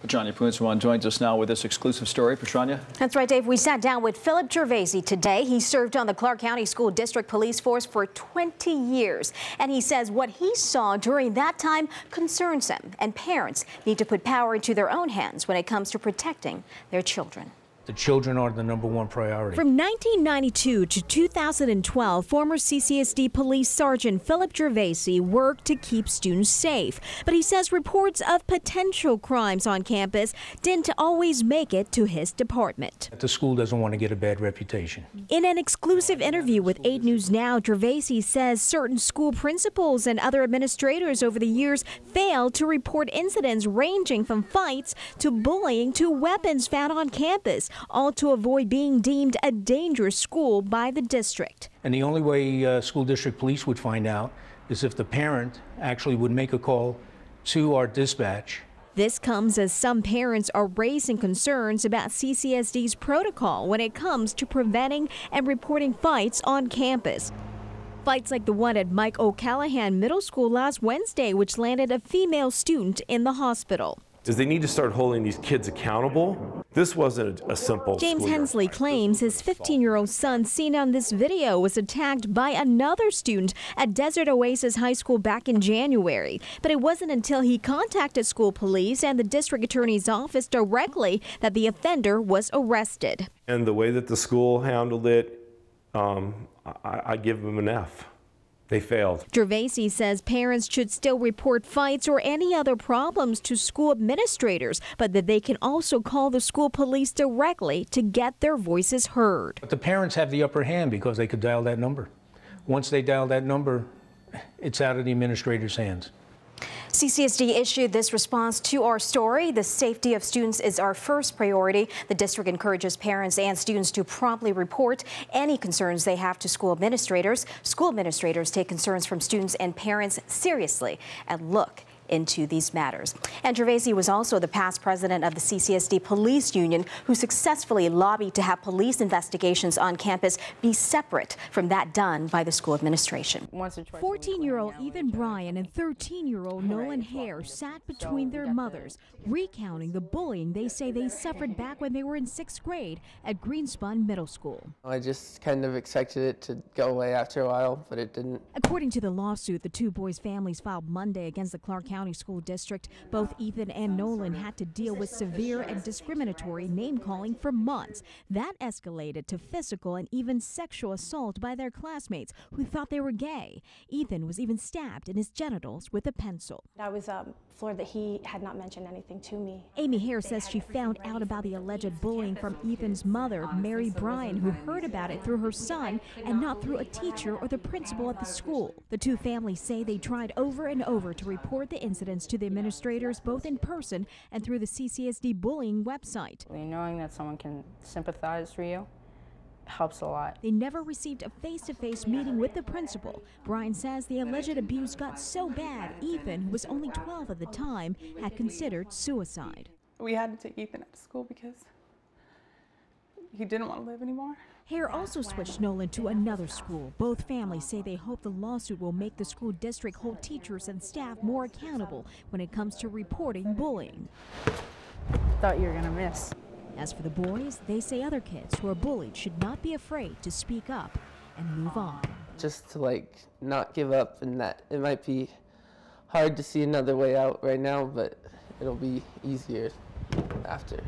Patranya Bhoolsuwan joins us now with this exclusive story. Patranya? That's right, Dave. We sat down with Philip Gervaisi today. He served on the Clark County School District Police Force for 20 years. And he says what he saw during that time concerns him. And parents need to put power into their own hands when it comes to protecting their children. The children are the #1 priority. From 1992 to 2012, former CCSD Police Sergeant Philip Gervaisi worked to keep students safe. But he says reports of potential crimes on campus didn't always make it to his department. The school doesn't want to get a bad reputation. In an exclusive interview with 8 News Now, Gervaisi says certain school principals and other administrators over the years failed to report incidents ranging from fights to bullying to weapons found on campus, all to avoid being deemed a dangerous school by the district. And the only way school district police would find out is if the parent actually would make a call to our dispatch. This comes as some parents are raising concerns about CCSD's protocol when it comes to preventing and reporting fights on campus. Fights like the one at Mike O'Callahan Middle School last Wednesday, which landed a female student in the hospital. They need to start holding these kids accountable. This wasn't a simple James Hensley claims his 15-year-old son seen on this video was attacked by another student at Desert Oasis High School back in January. But it wasn't until he contacted school police and the district attorney's office directly that the offender was arrested. And the way that the school handled it, I give them an F. They failed. Gervaisi says parents should still report fights or any other problems to school administrators, but that they can also call the school police directly to get their voices heard. But the parents have the upper hand because they could dial that number. Once they dial that number, it's out of the administrator's hands. CCSD issued this response to our story. The safety of students is our first priority. The district encourages parents and students to promptly report any concerns they have to school administrators. School administrators take concerns from students and parents seriously and look into these matters. And Gervaisi was also the past president of the CCSD Police Union, who successfully lobbied to have police investigations on campus be separate from that done by the school administration. 14-year-old Ethan Bryan and 13-year-old Nolan Hare sat between their mothers, recounting the bullying they say they suffered back when they were in 6th grade at Greenspun Middle School. I just kind of expected it to go away after a while, but it didn't. According to the lawsuit the two boys' families filed Monday against the Clark County School District, both Ethan and Nolan had to deal with severe and discriminatory name-calling for months. That escalated to physical and even sexual assault by their classmates who thought they were gay. Ethan was even stabbed in his genitals with a pencil. I was floored that he had not mentioned anything to me. Amy Hare says she found out about the alleged bullying from Ethan's mother, Mary Bryan, who heard about it through her son and not through a teacher or the principal at the school. The two families say they tried over and over to report the incidents to the administrators, both in person and through the CCSD bullying website. Knowing that someone can sympathize for you helps a lot. They never received a face-to-face meeting with the principal. Bryan says the alleged abuse got so bad, Ethan, who was only 12 at the time, had considered suicide. We had to take Ethan out of school because he didn't want to live anymore. Hare also switched Nolan to another school. Both families say they hope the lawsuit will make the school district hold teachers and staff more accountable when it comes to reporting bullying. Thought you were gonna miss. As for the boys, they say other kids who are bullied should not be afraid to speak up and move on. Just to not give up, and that it might be hard to see another way out right now, but it'll be easier after.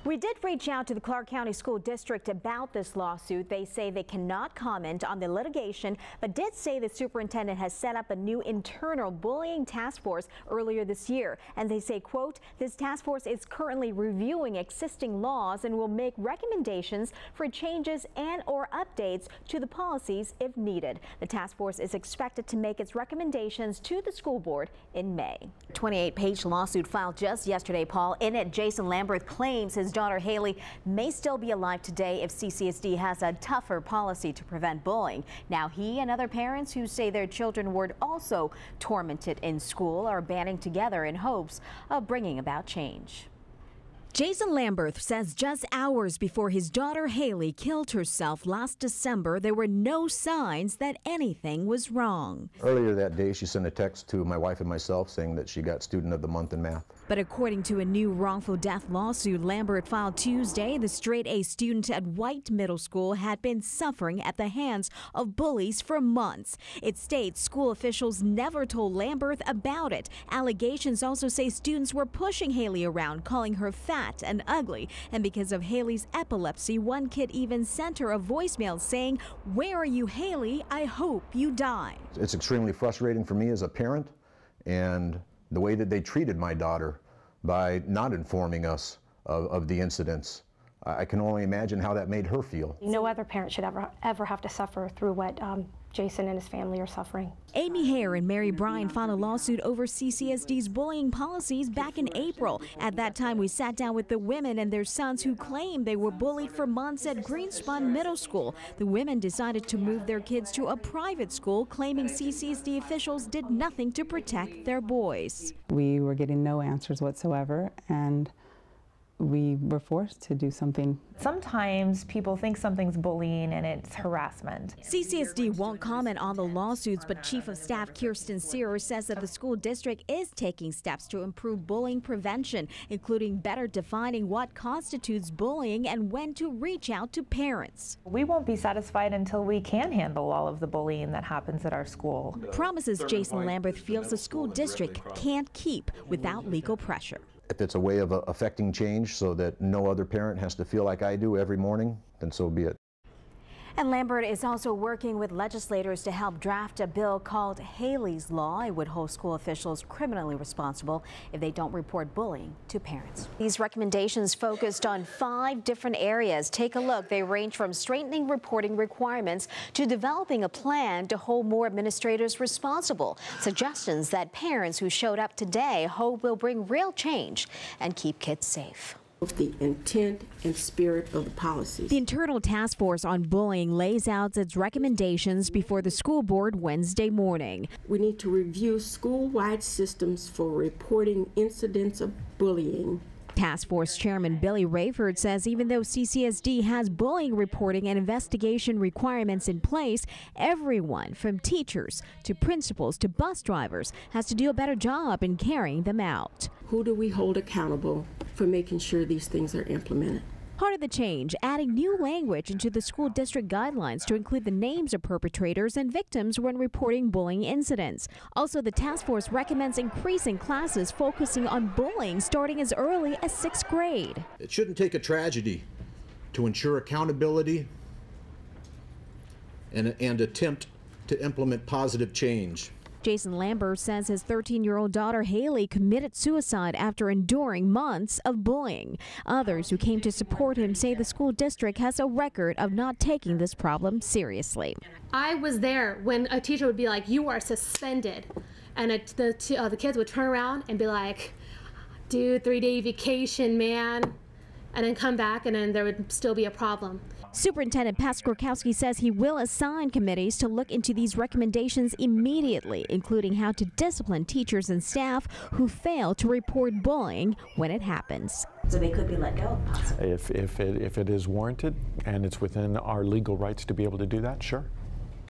We did reach out to the Clark County School District about this lawsuit. They say they cannot comment on the litigation, but did say the superintendent has set up a new internal bullying task force earlier this year. And they say, quote, this task force is currently reviewing existing laws and will make recommendations for changes and or updates to the policies if needed. The task force is expected to make its recommendations to the school board in May. 28-page lawsuit filed just yesterday, Paul. In it, Jason Lamberth claims his daughter Haley may still be alive today if CCSD has a tougher policy to prevent bullying. Now he and other parents who say their children were also tormented in school are banding together in hopes of bringing about change. Jason Lamberth says just hours before his daughter Haley killed herself last December, there were no signs that anything was wrong. Earlier that day, she sent a text to my wife and myself saying that she got Student of the Month in math. But according to a new wrongful death lawsuit Lambert filed Tuesday, the straight-A student at White Middle School had been suffering at the hands of bullies for months. It states school officials never told Lamberth about it. Allegations also say students were pushing Haley around, calling her fat and ugly. And because of Haley's epilepsy, one kid even sent her a voicemail saying, "Where are you, Haley? I hope you die." It's extremely frustrating for me as a parent, and the way that they treated my daughter by not informing us of the incidents. I can only imagine how that made her feel. No other parent should ever have to suffer through what Jason and his family are suffering. Amy Hare and Mary Bryan filed a lawsuit over CCSD's bullying policies back in April. At that time, we sat down with the women and their sons who claimed they were bullied for months at Greenspun Middle School. The women decided to move their kids to a private school, claiming CCSD officials did nothing to protect their boys. We were getting no answers whatsoever, and we were forced to do something. Sometimes people think something's bullying and it's harassment. CCSD won't comment on the lawsuits, but Chief of Staff Kirsten Sears says that the school district is taking steps to improve bullying prevention, including better defining what constitutes bullying and when to reach out to parents. We won't be satisfied until we can handle all of the bullying that happens at our school. Promises Jason Lamberth feels the school district can't keep without legal pressure. If it's a way of affecting change so that no other parent has to feel like I do every morning, then so be it. And Lambert is also working with legislators to help draft a bill called Haley's Law. It would hold school officials criminally responsible if they don't report bullying to parents. These recommendations focused on 5 different areas. Take a look. They range from straightening reporting requirements to developing a plan to hold more administrators responsible. Suggestions that parents who showed up today hope will bring real change and keep kids safe. The intent and spirit of the policies. The Internal Task Force on Bullying lays out its recommendations before the school board Wednesday morning. We need to review school-wide systems for reporting incidents of bullying. Task Force Chairman Billy Rayford says even though CCSD has bullying reporting and investigation requirements in place, everyone from teachers to principals to bus drivers has to do a better job in carrying them out. Who do we hold accountable for making sure these things are implemented? Part of the change, adding new language into the school district guidelines to include the names of perpetrators and victims when reporting bullying incidents. Also, the task force recommends increasing classes focusing on bullying starting as early as 6th grade. It shouldn't take a tragedy to ensure accountability and attempt to implement positive change. Jason Lambert says his 13-year-old daughter Haley committed suicide after enduring months of bullying. Others who came to support him say the school district has a record of not taking this problem seriously. I was there when a teacher would be like, "You are suspended," and the kids would turn around and be like, "Dude, 3-day vacation, man," and then come back and then there would still be a problem. Superintendent Pat Skorkowski says he will assign committees to look into these recommendations immediately, including how to discipline teachers and staff who fail to report bullying when it happens. So they could be let go, possibly. If it is warranted and it's within our legal rights to be able to do that, sure.